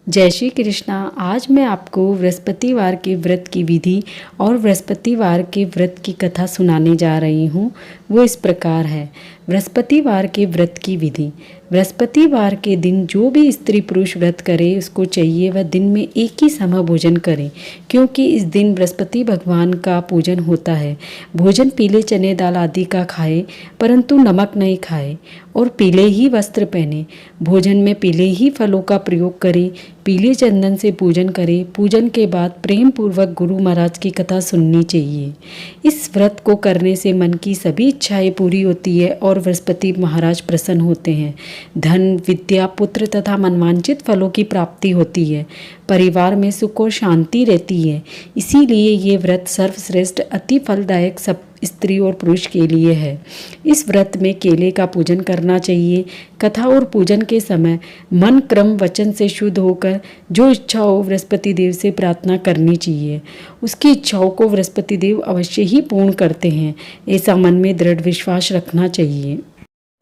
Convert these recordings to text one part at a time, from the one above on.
जय श्री कृष्णा। आज मैं आपको बृहस्पतिवार के व्रत की विधि और बृहस्पतिवार के व्रत की कथा सुनाने जा रही हूँ। वो इस प्रकार है। बृहस्पतिवार के व्रत की विधि। बृहस्पतिवार के दिन जो भी स्त्री पुरुष व्रत करे उसको चाहिए वह दिन में एक ही समय भोजन करे, क्योंकि इस दिन बृहस्पति भगवान का पूजन होता है। भोजन पीले चने दाल आदि का खाए, परंतु नमक नहीं खाए, और पीले ही वस्त्र पहने। भोजन में पीले ही फलों का प्रयोग करे। पीले चंदन से पूजन करे। पूजन के बाद प्रेम पूर्वक गुरु महाराज की कथा सुननी चाहिए। इस व्रत को करने से मन की सभी इच्छाएं पूरी होती है और बृहस्पति महाराज प्रसन्न होते हैं। धन, विद्या, पुत्र तथा मनवांचित फलों की प्राप्ति होती है। परिवार में सुख और शांति रहती है। इसीलिए ये व्रत सर्वश्रेष्ठ अति फलदायक सब स्त्री और पुरुष के लिए है। इस व्रत में केले का पूजन करना चाहिए। कथा और पूजन के समय मन, क्रम, वचन से शुद्ध होकर जो इच्छा हो बृहस्पति देव से प्रार्थना करनी चाहिए। उसकी इच्छाओं को बृहस्पति देव अवश्य ही पूर्ण करते हैं, ऐसा मन में दृढ़ विश्वास रखना चाहिए।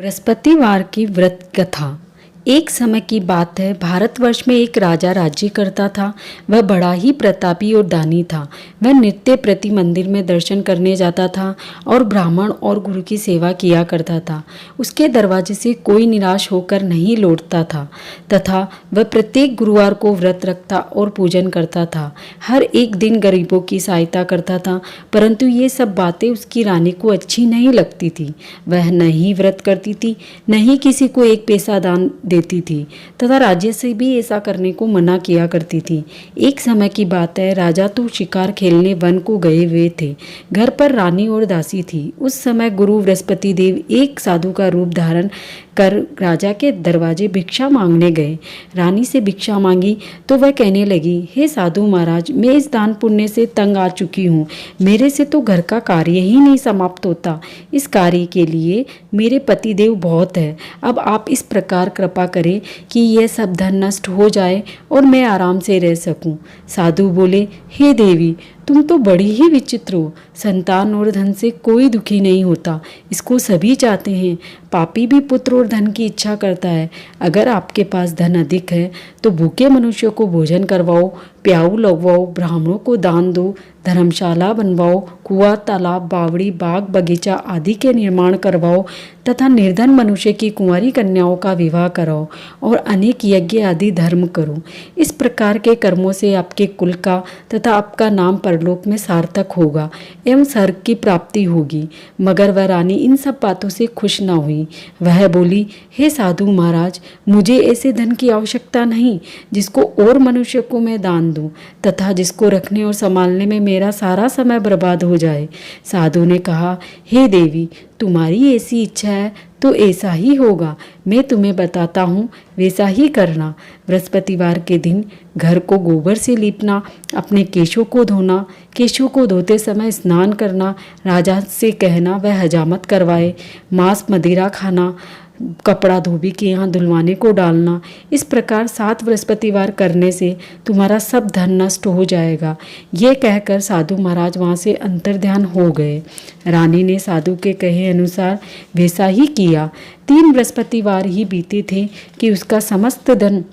बृहस्पतिवार की व्रत कथा। एक समय की बात है, भारतवर्ष में एक राजा राज्य करता था। वह बड़ा ही प्रतापी और दानी था। वह नित्य प्रति मंदिर में दर्शन करने जाता था और ब्राह्मण और गुरु की सेवा किया करता था। उसके दरवाजे से कोई निराश होकर नहीं लौटता था, तथा वह प्रत्येक गुरुवार को व्रत रखता और पूजन करता था। हर एक दिन गरीबों की सहायता करता था, परंतु ये सब बातें उसकी रानी को अच्छी नहीं लगती थी। वह न ही व्रत करती थी, न ही किसी को एक पैसा दान देती थी, तथा राज्य से भी ऐसा करने को मना किया करती थी। एक समय की बात है, राजा तो शिकार खेलने वन को गए हुए थे। घर पर रानी और दासी थी। उस समय गुरु बृहस्पति देव एक साधु का रूप धारण कर राजा के दरवाजे भिक्षा मांगने गए। रानी से भिक्षा मांगी तो वह कहने लगी, हे साधु महाराज, मैं इस दान पुण्य से तंग आ चुकी हूँ। मेरे से तो घर का कार्य ही नहीं समाप्त होता। इस कार्य के लिए मेरे पति देव बहुत है। अब आप इस प्रकार कृपा करें कि यह सब धन नष्ट हो जाए और मैं आराम से रह सकूं। साधु बोले, हे देवी, तुम तो बड़ी ही विचित्र हो। संतान और धन से कोई दुखी नहीं होता, इसको सभी चाहते हैं। पापी भी पुत्र और धन की इच्छा करता है। अगर आपके पास धन अधिक है तो भूखे मनुष्यों को भोजन करवाओ, प्याऊ लगवाओ, ब्राह्मणों को दान दो, धर्मशाला बनवाओ, कुआं, तालाब, बावड़ी, बाग, बगीचा आदि के निर्माण करवाओ, तथा निर्धन मनुष्य की कुंवारी कन्याओं का विवाह कराओ और अनेक यज्ञ आदि धर्म करो। इस प्रकार के कर्मों से आपके कुल का तथा आपका नाम परलोक में सार्थक होगा एवं स्वर्ग की प्राप्ति होगी। मगर वह रानी इन सब बातों से खुश न हुई। वह बोली, हे साधु महाराज, मुझे ऐसे धन की आवश्यकता नहीं जिसको और मनुष्य को मैं दान दूं, तथा जिसको रखने और संभालने में मेरा सारा समय बर्बाद हो जाए। साधु ने कहा, हे देवी, तुम्हारी ऐसी इच्छा है तो ऐसा ही होगा। मैं तुम्हें बताता हूँ, वैसा ही करना। बृहस्पतिवार के दिन घर को गोबर से लीपना, अपने केशों को धोना, केशों को धोते समय स्नान करना, राजा से कहना वह हजामत करवाए, मांस मदिरा खाना, कपड़ा धोबी के यहाँ धुलवाने को डालना। इस प्रकार 7 बृहस्पतिवार करने से तुम्हारा सब धन नष्ट हो जाएगा। ये कहकर साधु महाराज वहाँ से अंतर्ध्यान हो गए। रानी ने साधु के कहे अनुसार वैसा ही किया। 3 बृहस्पतिवार ही बीते थे कि उसका समस्त धन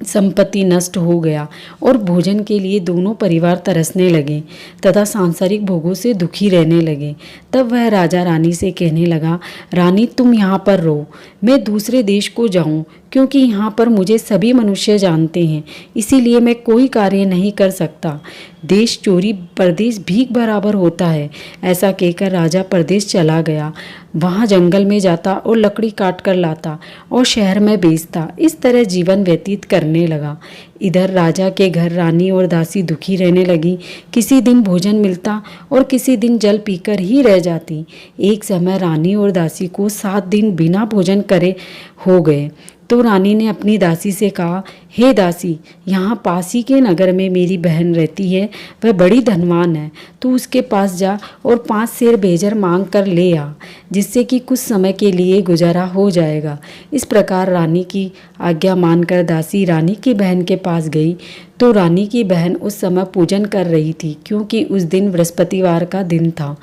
संपत्ति नष्ट हो गया और भोजन के लिए दोनों परिवार तरसने लगे तथा सांसारिक भोगों से दुखी रहने लगे। तब वह राजा रानी से कहने लगा, रानी, तुम यहाँ पर रहो, मैं दूसरे देश को जाऊँ, क्योंकि यहाँ पर मुझे सभी मनुष्य जानते हैं, इसीलिए मैं कोई कार्य नहीं कर सकता। देश चोरी परदेश भीख बराबर होता है। ऐसा कहकर राजा परदेश चला गया। वहाँ जंगल में जाता और लकड़ी काट कर लाता और शहर में बेचता। इस तरह जीवन व्यतीत करने लगा। इधर राजा के घर रानी और दासी दुखी रहने लगी। किसी दिन भोजन मिलता और किसी दिन जल पीकर ही रह जाती। एक समय रानी और दासी को 7 दिन बिना भोजन करे हो गए। तो रानी ने अपनी दासी से कहा, हे दासी, यहाँ पास ही के नगर में मेरी बहन रहती है, वह बड़ी धनवान है। तू उसके पास जा और 5 सेर बेजर मांग कर ले आ, जिससे कि कुछ समय के लिए गुजारा हो जाएगा। इस प्रकार रानी की आज्ञा मानकर दासी रानी की बहन के पास गई तो रानी की बहन उस समय पूजन कर रही थी, क्योंकि उस दिन बृहस्पतिवार का दिन था।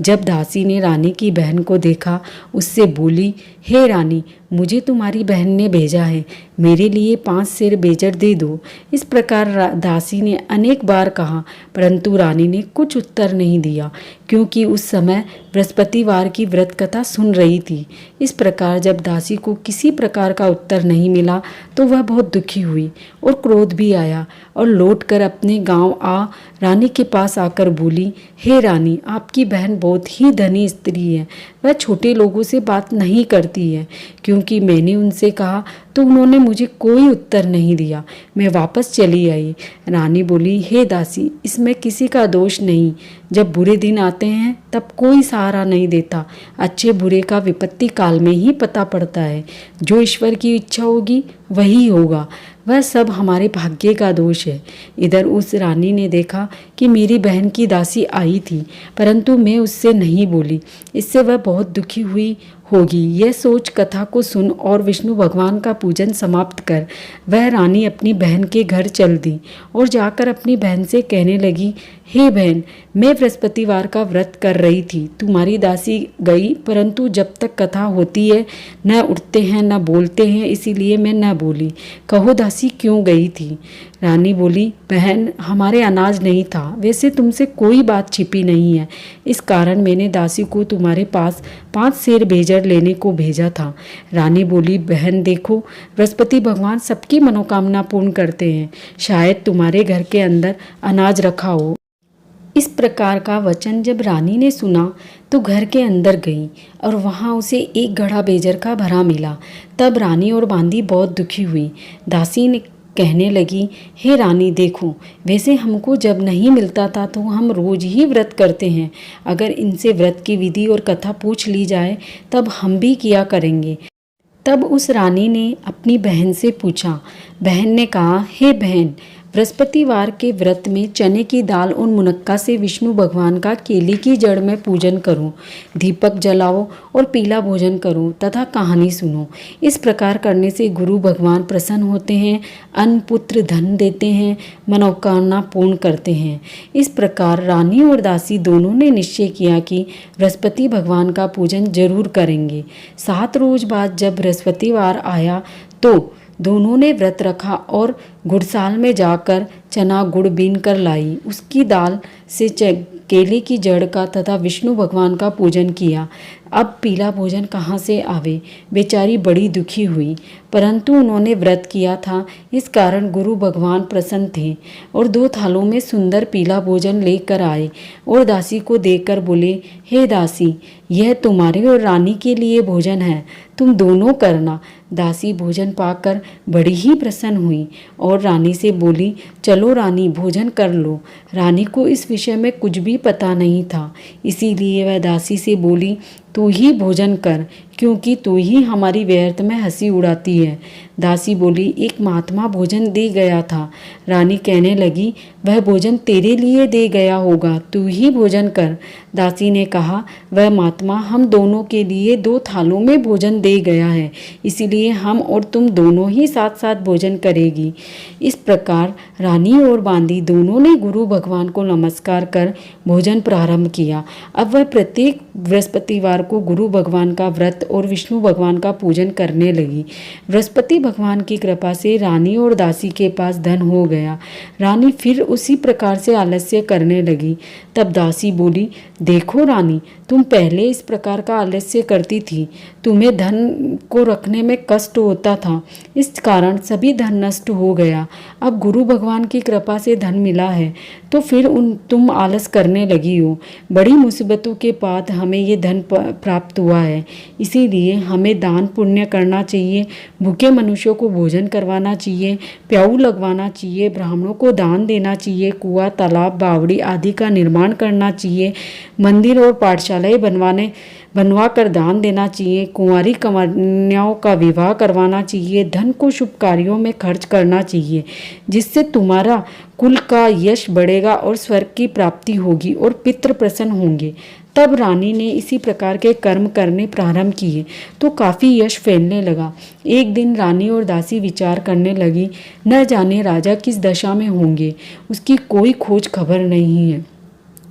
जब दासी ने रानी की बहन को देखा, उससे बोली, हे रानी, मुझे तुम्हारी बहन ने भेजा है, मेरे लिए 5 सेर बेजड़ दे दो। इस प्रकार दासी ने अनेक बार कहा, परंतु रानी ने कुछ उत्तर नहीं दिया, क्योंकि उस समय बृहस्पतिवार की व्रत कथा सुन रही थी। इस प्रकार जब दासी को किसी प्रकार का उत्तर नहीं मिला तो वह बहुत दुखी हुई और क्रोध भी आया, और लौटकर अपने गांव आ रानी के पास आकर बोली, हे रानी, आपकी बहन बहुत ही धनी स्त्री है, वह छोटे लोगों से बात नहीं करती है। क्योंकि मैंने उनसे कहा तो उन्होंने मुझे कोई उत्तर नहीं दिया, मैं वापस चली आई। रानी बोली, हे दासी, इसमें किसी का दोष नहीं। जब बुरे दिन आते हैं तब कोई सहारा नहीं देता, अच्छे बुरे का विपत्ति काल में ही पता पड़ता है। जो ईश्वर की इच्छा होगी वही होगा, वह सब हमारे भाग्य का दोष है। इधर उस रानी ने देखा कि मेरी बहन की दासी आई थी, परंतु मैं उससे नहीं बोली, इससे वह बहुत दुखी हुई होगी। यह सोच कथा को सुन और विष्णु भगवान का पूजन समाप्त कर वह रानी अपनी बहन के घर चल दी और जाकर अपनी बहन से कहने लगी, हे बहन, मैं बृहस्पतिवार का व्रत कर रही थी, तुम्हारी दासी गई, परंतु जब तक कथा होती है न उठते हैं न बोलते हैं, इसीलिए मैं न बोली। कहो दासी, क्यों गई थी? रानी बोली, बहन, हमारे अनाज नहीं था, वैसे तुमसे कोई बात छिपी नहीं है, इस कारण मैंने दासी को तुम्हारे पास 5 सेर बेजड़ लेने को भेजा था। रानी बोली, बहन देखो, बृहस्पति भगवान सबकी मनोकामना पूर्ण करते हैं, शायद तुम्हारे घर के अंदर अनाज रखा हो। इस प्रकार का वचन जब रानी ने सुना तो घर के अंदर गई और वहाँ उसे एक घड़ा बेजर का भरा मिला। तब रानी और बांदी बहुत दुखी हुई। दासी ने कहने लगी, हे रानी देखो, वैसे हमको जब नहीं मिलता था तो हम रोज ही व्रत करते हैं, अगर इनसे व्रत की विधि और कथा पूछ ली जाए तब हम भी किया करेंगे। तब उस रानी ने अपनी बहन से पूछा। बहन ने कहा, हे बहन, बृहस्पतिवार के व्रत में चने की दाल और मुनक्का से विष्णु भगवान का केले की जड़ में पूजन करो, दीपक जलाओ और पीला भोजन करो तथा कहानी सुनो। इस प्रकार करने से गुरु भगवान प्रसन्न होते हैं, अन्न पुत्र धन देते हैं, मनोकामना पूर्ण करते हैं। इस प्रकार रानी और दासी दोनों ने निश्चय किया कि बृहस्पति भगवान का पूजन जरूर करेंगे। 7 रोज बाद जब बृहस्पतिवार आया तो दोनों ने व्रत रखा और गुड़साल में जाकर चना गुड़ बीन कर लाई, उसकी दाल से केले की जड़ का तथा विष्णु भगवान का पूजन किया। अब पीला भोजन कहाँ से आवे? बेचारी बड़ी दुखी हुई, परंतु उन्होंने व्रत किया था, इस कारण गुरु भगवान प्रसन्न थे और 2 थालों में सुंदर पीला भोजन लेकर आए और दासी को देकर बोले, हे दासी, यह तुम्हारे और रानी के लिए भोजन है, तुम दोनों करना। दासी भोजन पाकर बड़ी ही प्रसन्न हुई और रानी से बोली, चलो रानी, भोजन कर लो। रानी को इस विषय में कुछ भी पता नहीं था, इसीलिए वह दासी से बोली, तू ही भोजन कर, क्योंकि तू ही हमारी व्यर्थ में हंसी उड़ाती है। दासी बोली, एक महात्मा भोजन दे गया था। रानी कहने लगी, वह भोजन तेरे लिए दे गया होगा, तू ही भोजन कर। दासी ने कहा, वह महात्मा हम दोनों के लिए 2 थालों में भोजन दे गया है, इसीलिए हम और तुम दोनों ही साथ साथ भोजन करेगी। इस प्रकार रानी और बांदी दोनों ने गुरु भगवान को नमस्कार कर भोजन प्रारंभ किया। अब वह प्रत्येक बृहस्पतिवार को गुरु भगवान का व्रत और विष्णु भगवान का पूजन करने लगी। बृहस्पति भगवान की कृपा से रानी और दासी के पास धन हो गया। रानी फिर उसी प्रकार से आलस्य करने लगी। तब दासी बोली, देखो रानी, तुम पहले इस प्रकार का आलस्य करती थी, तुम्हें धन को रखने में कष्ट होता था, इस कारण सभी धन नष्ट हो गया। अब गुरु भगवान की कृपा से धन मिला है तो फिर तुम आलस करने लगी हो। बड़ी मुसीबतों के बाद हमें ये धन प्राप्त हुआ है, इसीलिए हमें दान पुण्य करना चाहिए, भूखे मनुष्यों को भोजन करवाना चाहिए, प्याऊ लगवाना चाहिए, ब्राह्मणों को दान देना चाहिए, कुआं तालाब बावड़ी आदि का निर्माण करना चाहिए, मंदिर और पाठशालाएं बनवा कर दान देना चाहिए, कुंवारी कन्याओं का विवाह करवाना चाहिए, धन को शुभ कार्यों में खर्च करना चाहिए, जिससे तुम्हारा कुल का यश बढ़ेगा और स्वर्ग की प्राप्ति होगी और पितृ प्रसन्न होंगे। तब रानी ने इसी प्रकार के कर्म करने प्रारंभ किए तो काफ़ी यश फैलने लगा। एक दिन रानी और दासी विचार करने लगी, न जाने राजा किस दशा में होंगे, उसकी कोई खोज खबर नहीं है।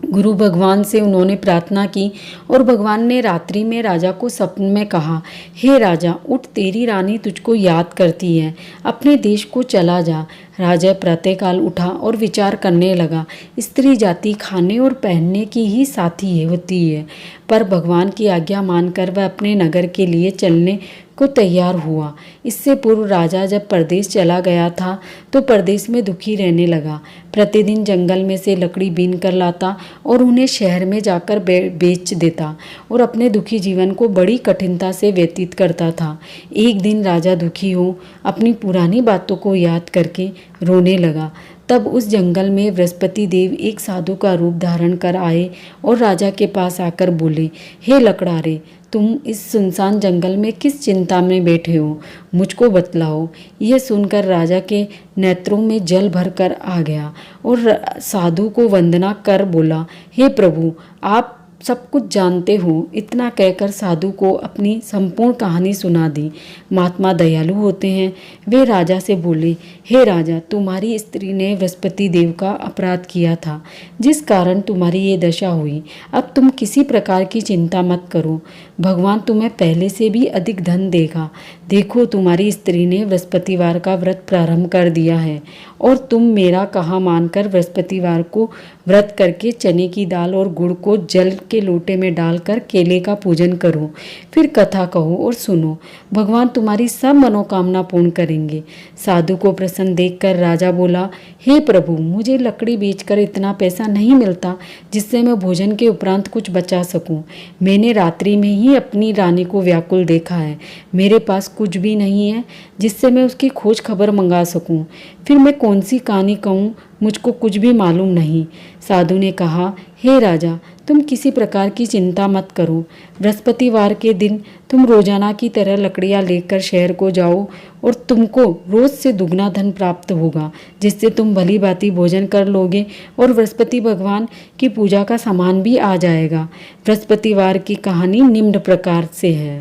गुरु भगवान से उन्होंने प्रार्थना की और भगवान ने रात्रि में राजा को स्वप्न में कहा, हे राजा, उठ, तेरी रानी तुझको याद करती है, अपने देश को चला जा। राजा प्रातःकाल उठा और विचार करने लगा, स्त्री जाति खाने और पहनने की ही साथी होती है, पर भगवान की आज्ञा मानकर वह अपने नगर के लिए चलने को तैयार हुआ। इससे पूर्व राजा जब परदेश चला गया था तो परदेश में दुखी रहने लगा। प्रतिदिन जंगल में से लकड़ी बीन कर लाता और उन्हें शहर में जाकर बेच देता और अपने दुखी जीवन को बड़ी कठिनता से व्यतीत करता था। एक दिन राजा दुखी हो अपनी पुरानी बातों को याद करके रोने लगा। तब उस जंगल में बृहस्पति देव एक साधु का रूप धारण कर आए और राजा के पास आकर बोले, हे लकड़ारे, तुम इस सुनसान जंगल में किस चिंता में बैठे हो, मुझको बतलाओ। यह सुनकर राजा के नेत्रों में जल भरकर आ गया और साधु को वंदना कर बोला, हे प्रभु, आप सब कुछ जानते हो। इतना कहकर साधु को अपनी संपूर्ण कहानी सुना दी। महात्मा दयालु होते हैं। वे राजा से बोले, हे राजा, तुम्हारी स्त्री ने बृहस्पति देव का अपराध किया था, जिस कारण तुम्हारी ये दशा हुई। अब तुम किसी प्रकार की चिंता मत करो, भगवान तुम्हें पहले से भी अधिक धन देगा। देखो, तुम्हारी स्त्री ने बृहस्पतिवार का व्रत प्रारंभ कर दिया है और तुम मेरा कहा मानकर बृहस्पतिवार को व्रत करके चने की दाल और गुड़ को जल के लोटे में डालकर केले का पूजन करो, फिर कथा कहो और सुनो। भगवान तुम्हारी सब मनोकामना पूर्ण करेंगे। साधु को प्रसन्न देखकर राजा बोला, हे प्रभु, मुझे लकड़ी बेचकर इतना पैसा नहीं मिलता जिससे मैं भोजन के उपरांत कुछ बचा सकूं। मैंने रात्रि में ही अपनी रानी को व्याकुल देखा है। मेरे पास कुछ भी नहीं है जिससे मैं उसकी खोज खबर मंगा सकूं। फिर मैं कौन सी कहानी कहूँ, मुझको कुछ भी मालूम नहीं। साधु ने कहा, हे राजा, तुम किसी प्रकार की चिंता मत करो। बृहस्पतिवार के दिन तुम रोजाना की तरह लकड़ियाँ लेकर शहर को जाओ और तुमको रोज से दुगना धन प्राप्त होगा, जिससे तुम भली भांति भोजन कर लोगे और बृहस्पति भगवान की पूजा का सामान भी आ जाएगा। बृहस्पतिवार की कहानी निम्न प्रकार से है।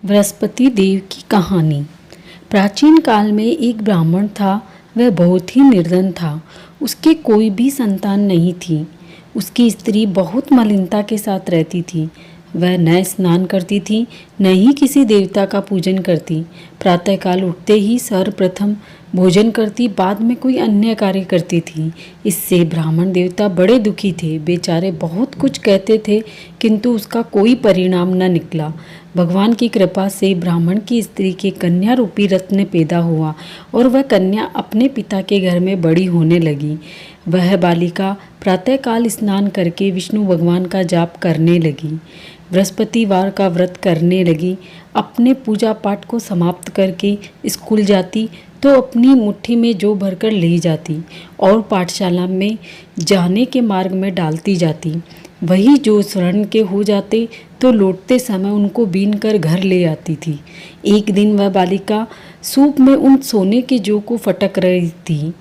बृहस्पति देव की कहानी। प्राचीन काल में एक ब्राह्मण था। वह बहुत ही निर्धन था। उसके कोई भी संतान नहीं थी। उसकी स्त्री बहुत मलिनता के साथ रहती थी। वह न स्नान करती थी, न ही किसी देवता का पूजन करती। प्रातःकाल उठते ही सर्वप्रथम भोजन करती, बाद में कोई अन्य कार्य करती थी। इससे ब्राह्मण देवता बड़े दुखी थे। बेचारे बहुत कुछ कहते थे, किंतु उसका कोई परिणाम न निकला। भगवान की कृपा से ब्राह्मण की स्त्री के कन्या रूपी रत्न पैदा हुआ और वह कन्या अपने पिता के घर में बड़ी होने लगी। वह बालिका प्रातःकाल स्नान करके विष्णु भगवान का जाप करने लगी, बृहस्पतिवार का व्रत करने लगी। अपने पूजा पाठ को समाप्त करके स्कूल जाती तो अपनी मुट्ठी में जौ भरकर ले जाती और पाठशाला में जाने के मार्ग में डालती जाती। वही जो स्वर्ण के हो जाते तो लौटते समय उनको बीन कर घर ले आती थी। एक दिन वह बालिका सूप में उन सोने के जौ को फटक रही थी।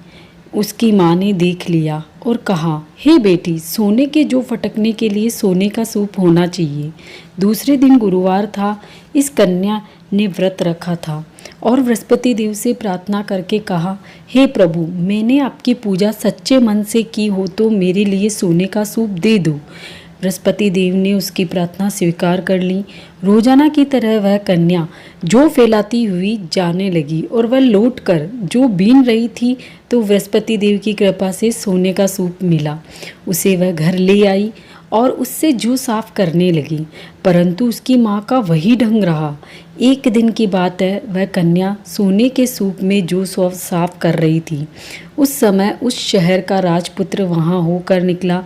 उसकी माँ ने देख लिया और कहा, हे बेटी, सोने के जौ फटकने के लिए सोने का सूप होना चाहिए। दूसरे दिन गुरुवार था। इस कन्या ने व्रत रखा था और बृहस्पति देव से प्रार्थना करके कहा, हे प्रभु, मैंने आपकी पूजा सच्चे मन से की हो तो मेरे लिए सोने का सूप दे दो। बृहस्पति देव ने उसकी प्रार्थना स्वीकार कर ली। रोजाना की तरह वह कन्या जौ फैलाती हुई जाने लगी और वह लौटकर जो बीन रही थी तो बृहस्पति देव की कृपा से सोने का सूप मिला। उसे वह घर ले आई और उससे जौ साफ करने लगी, परंतु उसकी माँ का वही ढंग रहा। एक दिन की बात है, वह कन्या सोने के सूप में जौ साफ कर रही थी। उस समय उस शहर का राजपुत्र वहाँ होकर निकला।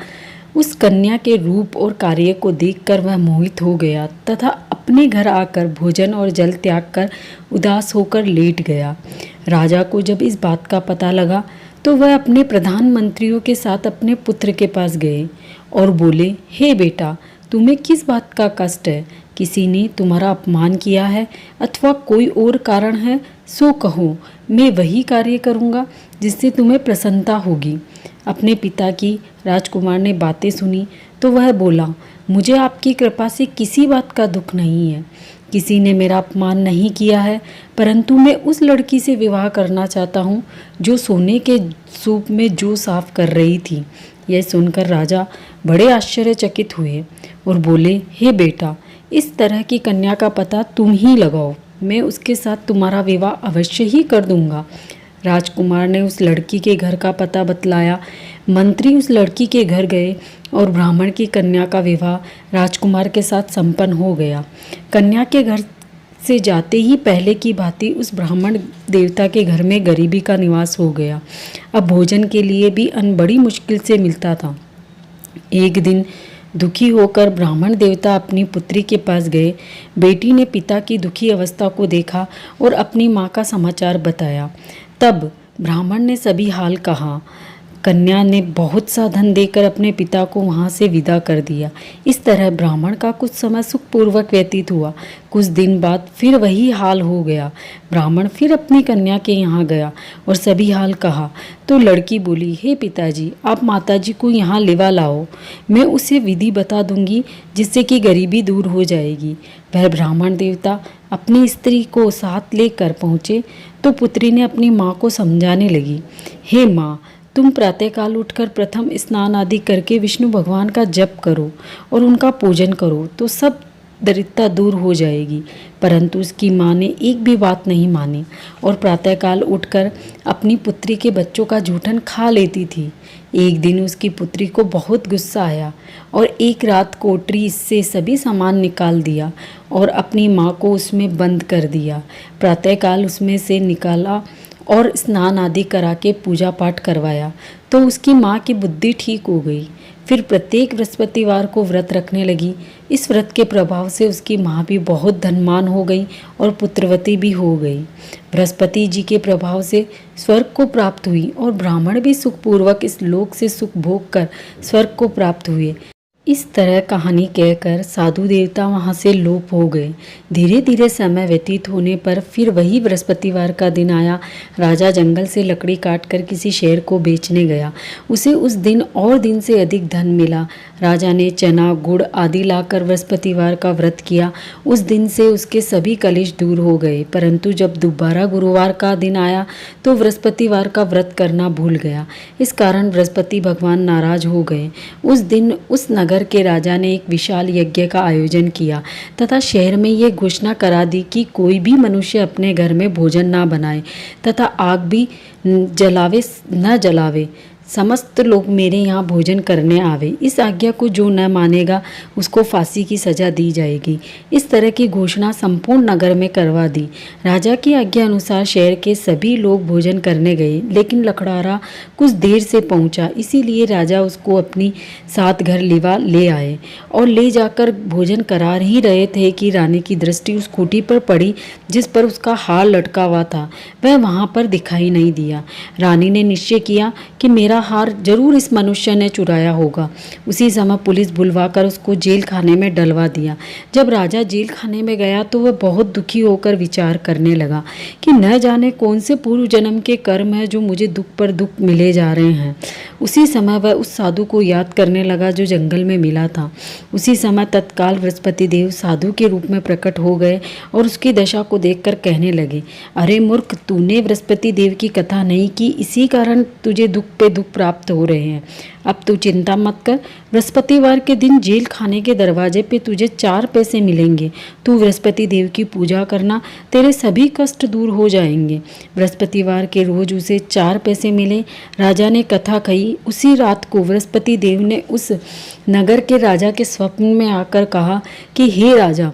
उस कन्या के रूप और कार्य को देखकर वह मोहित हो गया तथा अपने घर आकर भोजन और जल त्याग कर उदास होकर लेट गया। राजा को जब इस बात का पता लगा तो वह अपने प्रधानमंत्रियों के साथ अपने पुत्र के पास गए और बोले, हे बेटा, तुम्हें किस बात का कष्ट है? किसी ने तुम्हारा अपमान किया है अथवा कोई और कारण है? सो कहो, मैं वही कार्य करूँगा जिससे तुम्हें प्रसन्नता होगी। अपने पिता की राजकुमार ने बातें सुनी तो वह बोला, मुझे आपकी कृपा से किसी बात का दुख नहीं है। किसी ने मेरा अपमान नहीं किया है, परंतु मैं उस लड़की से विवाह करना चाहता हूँ जो सोने के सूप में जौ साफ कर रही थी। यह सुनकर राजा बड़े आश्चर्यचकित हुए और बोले, हे बेटा, इस तरह की कन्या का पता तुम ही लगाओ, मैं उसके साथ तुम्हारा विवाह अवश्य ही कर दूंगा। राजकुमार ने उस लड़की के घर का पता बतलाया। मंत्री उस लड़की के घर गए और ब्राह्मण की कन्या का विवाह राजकुमार के साथ संपन्न हो गया। कन्या के घर से जाते ही पहले की भांति उस ब्राह्मण देवता के घर में गरीबी का निवास हो गया। अब भोजन के लिए भी अन्न बड़ी मुश्किल से मिलता था। एक दिन दुखी होकर ब्राह्मण देवता अपनी पुत्री के पास गए। बेटी ने पिता की दुखी अवस्था को देखा और अपनी माँ का समाचार बताया। तब ब्राह्मण ने सभी हाल कहा। कन्या ने बहुत सा धन देकर अपने पिता को वहां से विदा कर दिया। इस तरह ब्राह्मण का कुछ समय सुखपूर्वक व्यतीत हुआ। कुछ दिन बाद फिर वही हाल हो गया। ब्राह्मण फिर अपनी कन्या के यहाँ गया और सभी हाल कहा तो लड़की बोली, हे पिताजी, आप माताजी को यहाँ लेवा लाओ, मैं उसे विधि बता दूंगी जिससे कि गरीबी दूर हो जाएगी। वह ब्राह्मण देवता अपनी स्त्री को साथ लेकर पहुँचे तो पुत्री ने अपनी माँ को समझाने लगी, हे माँ, तुम प्रातःकाल उठकर प्रथम स्नान आदि करके विष्णु भगवान का जप करो और उनका पूजन करो तो सब दरिद्रता दूर हो जाएगी। परंतु उसकी माँ ने एक भी बात नहीं मानी और प्रातःकाल उठकर अपनी पुत्री के बच्चों का जूठन खा लेती थी। एक दिन उसकी पुत्री को बहुत गुस्सा आया और एक रात कोठरी से सभी सामान निकाल दिया और अपनी माँ को उसमें बंद कर दिया। प्रातःकाल उसमें से निकाला और स्नान आदि करा के पूजा पाठ करवाया तो उसकी माँ की बुद्धि ठीक हो गई। फिर प्रत्येक बृहस्पतिवार को व्रत रखने लगी। इस व्रत के प्रभाव से उसकी माँ भी बहुत धनवान हो गई और पुत्रवती भी हो गई। बृहस्पति जी के प्रभाव से स्वर्ग को प्राप्त हुई और ब्राह्मण भी सुखपूर्वक इस लोक से सुख भोग कर स्वर्ग को प्राप्त हुए। इस तरह कहानी कहकर साधु देवता वहाँ से लोप हो गए। धीरे धीरे समय व्यतीत होने पर फिर वही बृहस्पतिवार का दिन आया। राजा जंगल से लकड़ी काटकर किसी शेर को बेचने गया। उसे उस दिन और दिन से अधिक धन मिला। राजा ने चना गुड़ आदि लाकर बृहस्पतिवार का व्रत किया। उस दिन से उसके सभी कलेश दूर हो गए। परंतु जब दोबारा गुरुवार का दिन आया तो बृहस्पतिवार का व्रत करना भूल गया। इस कारण बृहस्पति भगवान नाराज हो गए। उस दिन उस नगर के राजा ने एक विशाल यज्ञ का आयोजन किया तथा शहर में ये घोषणा करा दी कि कोई भी मनुष्य अपने घर में भोजन ना बनाए तथा आग भी न जलावे। समस्त लोग मेरे यहाँ भोजन करने आवे। इस आज्ञा को जो न मानेगा उसको फांसी की सजा दी जाएगी। इस तरह की घोषणा संपूर्ण नगर में करवा दी। राजा की आज्ञा अनुसार शहर के सभी लोग भोजन करने गए, लेकिन लखड़ारा कुछ देर से पहुंचा। इसीलिए राजा उसको अपनी साथ घर लिवा ले आए और ले जाकर भोजन करा ही रहे थे कि रानी की दृष्टि उस खूंटी पर पड़ी जिस पर उसका हार लटका हुआ था। वह वहाँ पर दिखाई नहीं दिया। रानी ने निश्चय किया कि मेरा हार जरूर इस मनुष्य ने चुराया होगा। उसी समय पुलिस बुलवाकर उसको जेल खाने में डलवा दिया। जब राजा जेल खाने में गया तो वह बहुत दुखी होकर विचार करने लगा कि न जाने कौन से पूर्व जन्म के कर्म है जो मुझे दुख पर दुख मिले जा रहे हैं। उसी समय वह उस साधु को याद करने लगा जो जंगल में मिला था। उसी समय तत्काल बृहस्पति देव साधु के रूप में प्रकट हो गए और उसकी दशा को देखकर कहने लगे, अरे मूर्ख, तूने बृहस्पति देव की कथा नहीं की, इसी कारण तुझे दुख पे दुख प्राप्त हो रहे हैं। अब तू चिंता मत कर। बृहस्पतिवार के दिन जेल खाने के दरवाजे पे तुझे 4 पैसे मिलेंगे। तू बृहस्पति देव की पूजा करना, तेरे सभी कष्ट दूर हो जाएंगे। बृहस्पतिवार के रोज उसे 4 पैसे मिले। राजा ने कथा कही। उसी रात को बृहस्पति देव ने उस नगर के राजा के स्वप्न में आकर कहा कि हे राजा,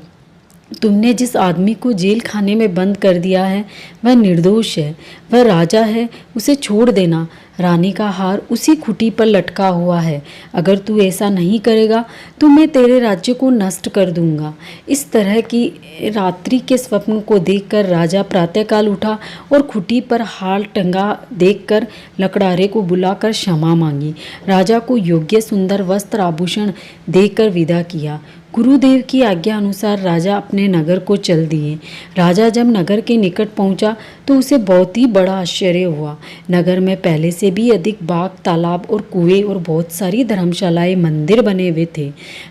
तुमने जिस आदमी को जेल खाने में बंद कर दिया है वह निर्दोष है, वह राजा है, उसे छोड़ देना। रानी का हार उसी खूंटी पर लटका हुआ है। अगर तू ऐसा नहीं करेगा तो मैं तेरे राज्य को नष्ट कर दूंगा। इस तरह की रात्रि के स्वप्न को देखकर राजा प्रातःकाल उठा और खूंटी पर हार टंगा देखकर लकड़हारे को बुलाकर क्षमा मांगी। राजा को योग्य सुंदर वस्त्र आभूषण देकर विदा किया। गुरुदेव की आज्ञा अनुसार राजा अपने नगर को चल दिए। राजा जब नगर के निकट पहुंचा तो उसे बहुत ही बड़ा आश्चर्य हुआ। नगर में पहले से भी अधिक बाग, तालाब और कुएं और बहुत सारी धर्मशालाएं, मंदिर बने हुए थे।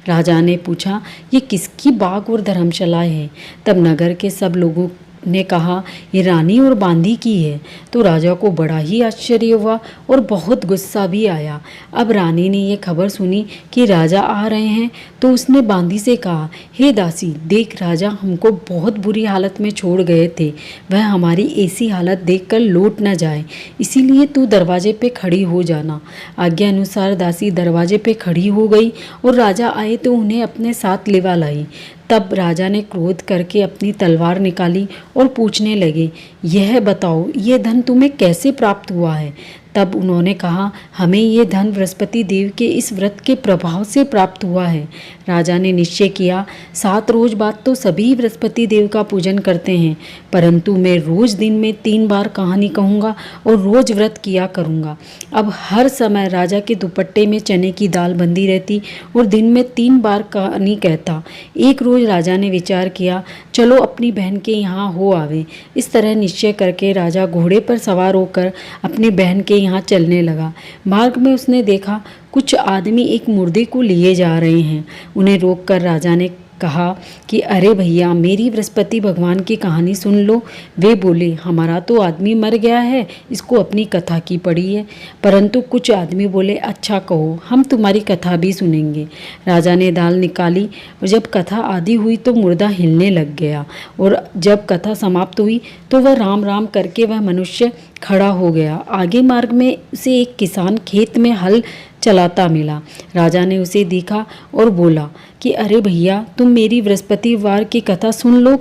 राजा ने पूछा, ये किसकी बाग और धर्मशालाएं हैं? तब नगर के सब लोगों ने कहा, ये रानी और बांदी की है। तो राजा को बड़ा ही आश्चर्य हुआ और बहुत गुस्सा भी आया। अब रानी ने ये खबर सुनी कि राजा आ रहे हैं तो उसने बांदी से कहा, हे दासी, देख राजा हमको बहुत बुरी हालत में छोड़ गए थे, वह हमारी ऐसी हालत देखकर लौट न जाए, इसीलिए तू दरवाजे पे खड़ी हो जाना। आज्ञा अनुसार दासी दरवाजे पे खड़ी हो गई और राजा आए तो उन्हें अपने साथ लिवा लाई। तब राजा ने क्रोध करके अपनी तलवार निकाली और पूछने लगे, यह बताओ ये धन तुम्हें कैसे प्राप्त हुआ है? तब उन्होंने कहा, हमें ये धन बृहस्पति देव के इस व्रत के प्रभाव से प्राप्त हुआ है। राजा ने निश्चय किया, 7 रोज बाद तो सभी बृहस्पति देव का पूजन करते हैं, परंतु मैं रोज दिन में 3 बार कहानी कहूँगा और रोज व्रत किया करूँगा। अब हर समय राजा के दुपट्टे में चने की दाल बंधी रहती और दिन में 3 बार कहानी कहता। एक रोज राजा ने विचार किया, चलो अपनी बहन के यहाँ हो आवे। इस तरह निश्चय करके राजा घोड़े पर सवार होकर अपनी बहन के यहाँ चलने लगा। मार्ग में उसने देखा कुछ आदमी एक मुर्दे को लिए जा रहे हैं। उन्हें रोककर राजा ने कहा कि अरे भैया, मेरी बृहस्पति भगवान की कहानी सुन लो। वे बोले, हमारा तो आदमी मर गया है, इसको अपनी कथा की पड़ी है। परंतु कुछ आदमी बोले, अच्छा कहो, हम तुम्हारी कथा भी सुनेंगे। राजा ने दाल निकाली और जब कथा आधी हुई तो मुर्दा हिलने लग गया और जब कथा समाप्त हुई तो वह राम राम करके वह मनुष्य खड़ा हो गया। आगे मार्ग में उसे एक किसान खेत में हल चलाता मिला। राजा ने उसे देखा और बोला कि अरे भैया, तुम मेरी बृहस्पतिवार की कथा सुन लो।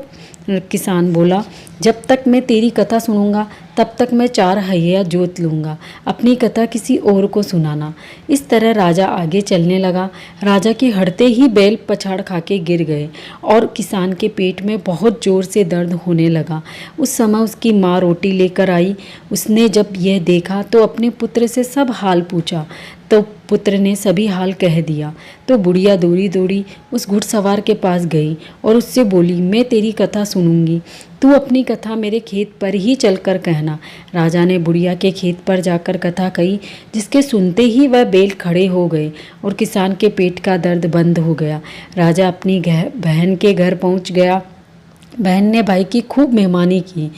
किसान बोला, जब तक मैं तेरी कथा सुनूंगा तब तक मैं 4 हइया जोत लूँगा, अपनी कथा किसी और को सुनाना। इस तरह राजा आगे चलने लगा। राजा के हटते ही बैल पछाड़ खा के गिर गए और किसान के पेट में बहुत ज़ोर से दर्द होने लगा। उस समय उसकी माँ रोटी लेकर आई। उसने जब यह देखा तो अपने पुत्र से सब हाल पूछा, तो पुत्र ने सभी हाल कह दिया। तो बुढ़िया दौड़ी दौड़ी उस घुड़सवार के पास गई और उससे बोली, मैं तेरी कथा सुनूंगी, तू अपनी कथा मेरे खेत पर ही चलकर कहना। राजा ने बुढ़िया के खेत पर जाकर कथा कही, जिसके सुनते ही वह बैल खड़े हो गए और किसान के पेट का दर्द बंद हो गया। राजा अपनी बहन के घर पहुंच गया। बहन ने भाई की खूब मेहमानी की।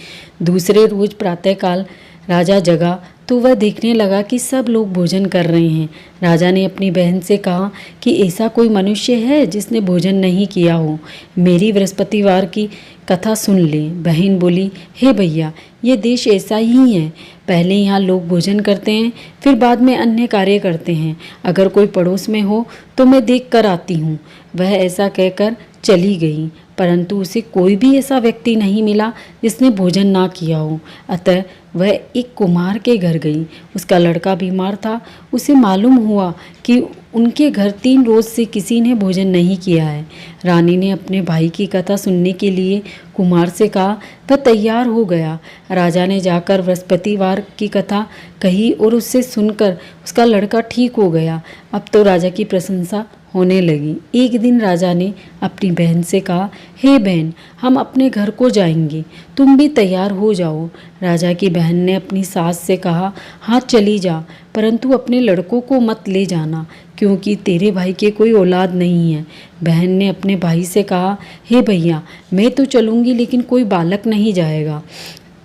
दूसरे रोज प्रातःकाल राजा जगा तो वह देखने लगा कि सब लोग भोजन कर रहे हैं। राजा ने अपनी बहन से कहा कि ऐसा कोई मनुष्य है जिसने भोजन नहीं किया हो, मेरी बृहस्पतिवार की कथा सुन ले। बहन बोली, हे भैया, ये देश ऐसा ही है, पहले यहाँ लोग भोजन करते हैं, फिर बाद में अन्य कार्य करते हैं। अगर कोई पड़ोस में हो तो मैं देख कर आती हूँ। वह ऐसा कहकर चली गई, परंतु उसे कोई भी ऐसा व्यक्ति नहीं मिला जिसने भोजन ना किया हो। अतः वह एक कुम्हार के घर गई। उसका लड़का बीमार था। उसे मालूम हुआ कि उनके घर 3 रोज से किसी ने भोजन नहीं किया है। रानी ने अपने भाई की कथा सुनने के लिए कुम्हार से कहा। वह तैयार हो गया। राजा ने जाकर बृहस्पतिवार की कथा कही और उससे सुनकर उसका लड़का ठीक हो गया। अब तो राजा की प्रशंसा होने लगी। एक दिन राजा ने अपनी बहन से कहा, हे बहन, हम अपने घर को जाएंगे, तुम भी तैयार हो जाओ। राजा की बहन ने अपनी सास से कहा, हाँ चली जा, परंतु अपने लड़कों को मत ले जाना, क्योंकि तेरे भाई के कोई औलाद नहीं है। बहन ने अपने भाई से कहा, हे भैया, मैं तो चलूँगी लेकिन कोई बालक नहीं जाएगा।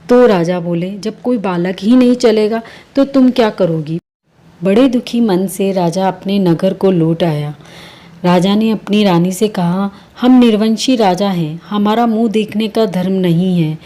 तो राजा बोले, जब कोई बालक ही नहीं चलेगा तो तुम क्या करोगी? बड़े दुखी मन से राजा अपने नगर को लौट आया। राजा ने अपनी रानी से कहा, हम निर्वंशी राजा हैं, हमारा मुंह देखने का धर्म नहीं है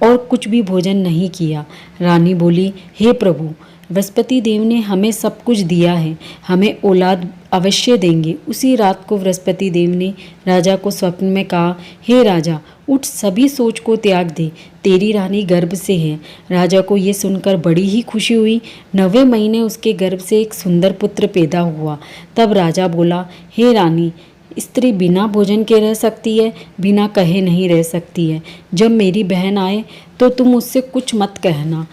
और कुछ भी भोजन नहीं किया। रानी बोली, हे प्रभु, बृहस्पति देव ने हमें सब कुछ दिया है, हमें औलाद अवश्य देंगे। उसी रात को बृहस्पति देव ने राजा को स्वप्न में कहा, हे राजा, उठ, सभी सोच को त्याग दे, तेरी रानी गर्भ से है। राजा को ये सुनकर बड़ी ही खुशी हुई। 9वें महीने उसके गर्भ से एक सुंदर पुत्र पैदा हुआ। तब राजा बोला, हे रानी, स्त्री बिना भोजन के रह सकती है, बिना कहे नहीं रह सकती है। जब मेरी बहन आए तो तुम उससे कुछ मत कहना।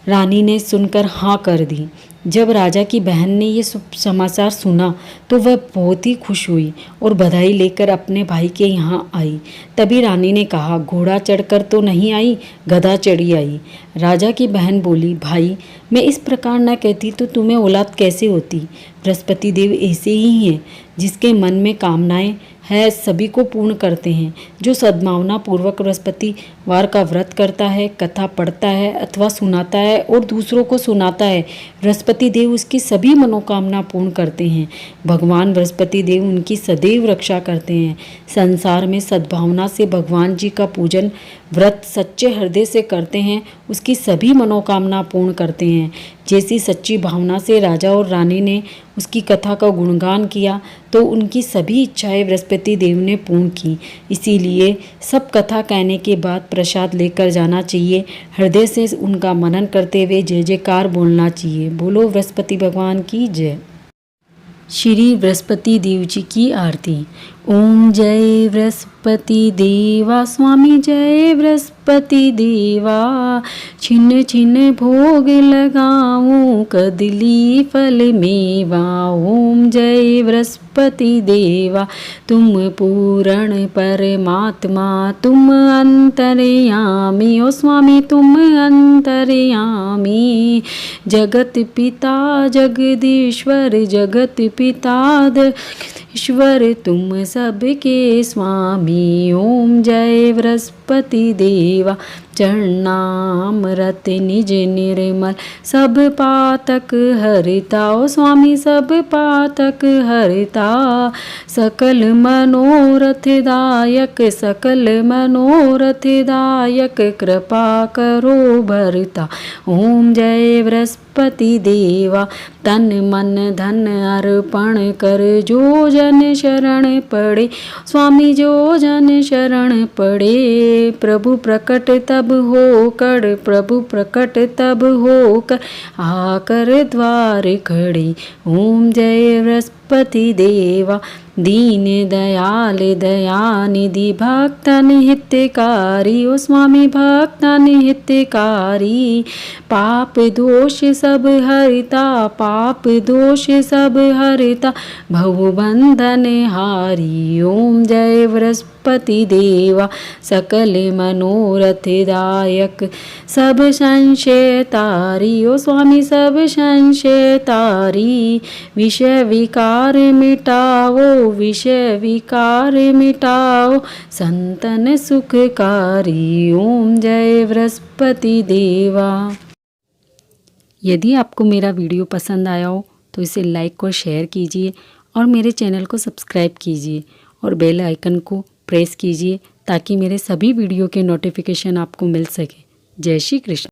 रानी ने सुनकर हाँ कर दी। जब राजा की बहन ने ये समाचार सुना तो वह बहुत ही खुश हुई और बधाई लेकर अपने भाई के यहाँ आई। तभी रानी ने कहा, घोड़ा चढ़कर तो नहीं आई, गधा चढ़ी आई। राजा की बहन बोली, भाई, मैं इस प्रकार न कहती तो तुम्हें औलाद कैसे होती। बृहस्पति देव ऐसे ही हैं, जिसके मन में कामनाएं है सभी को पूर्ण करते हैं। जो सद्भावना पूर्वक बृहस्पतिवार का व्रत करता है, कथा पढ़ता है अथवा सुनाता है और दूसरों को सुनाता है, बृहस्पति देव उसकी सभी मनोकामना पूर्ण करते हैं। भगवान बृहस्पति देव उनकी सदैव रक्षा करते हैं। संसार में सद्भावना से भगवान जी का पूजन व्रत सच्चे हृदय से करते हैं, उसकी सभी मनोकामना पूर्ण करते हैं। जैसी सच्ची भावना से राजा और रानी ने उसकी कथा का गुणगान किया तो उनकी सभी इच्छाएं बृहस्पति देव ने पूर्ण की। इसीलिए सब कथा कहने के बाद प्रसाद लेकर जाना चाहिए। हृदय से उनका मनन करते हुए जय जयकार बोलना चाहिए। बोलो बृहस्पति भगवान की जय। श्री बृहस्पति देव जी की आरती। ओम जय बृहस्पति देवा, स्वामी जय बृहस्पति देवा। छिन छिन भोग लगाऊं, कदली फल मेवा। ओम जय बृहस्पति देवा, तुम पूर्ण परमात्मा, तुम अंतर्यामी। ओ स्वामी तुम अंतर्यामी। जगत पिता जगदीश्वर, जगत पिता ईश्वर, तुम सबके स्वामी। ओम जय बृहस्पति देवा, चरणामृत निज निर्मल, सब पातक हरिता। ओ स्वामी सब पातक हरिता। सकल मनोरथ दायक, सकल मनोरथ दायक, कृपा करो भरता। ओम जय बृहस्पति देवा, तन मन धन अर्पण कर, जो जन शरण पड़े। स्वामी जो जन शरण पड़े, प्रभु प्रकट तब होकर, प्रभु प्रकट तब होकर, आकर द्वार खड़े। ओम जय बृहस्पति देवा, दीन दयाल दयानिधि, भक्तन हितकारी। ओ स्वामी भक्तन हितकारी। पाप दोष सब हरिता, पाप दोष सब हरिता, भवबंधन हारी। ओम जय बृहस्पति देवा, सकल मनोरथ दायक, सब संशय तारी। ओ स्वामी सब संशय तारी। विषय विकार मिटाओ, विषय विकार मिटाओ, संतन सुखकारी। ओम जय बृहस्पति देवा। यदि आपको मेरा वीडियो पसंद आया हो तो इसे लाइक और शेयर कीजिए और मेरे चैनल को सब्सक्राइब कीजिए और बेल आइकन को प्रेस कीजिए ताकि मेरे सभी वीडियो के नोटिफिकेशन आपको मिल सके। जय श्री कृष्ण।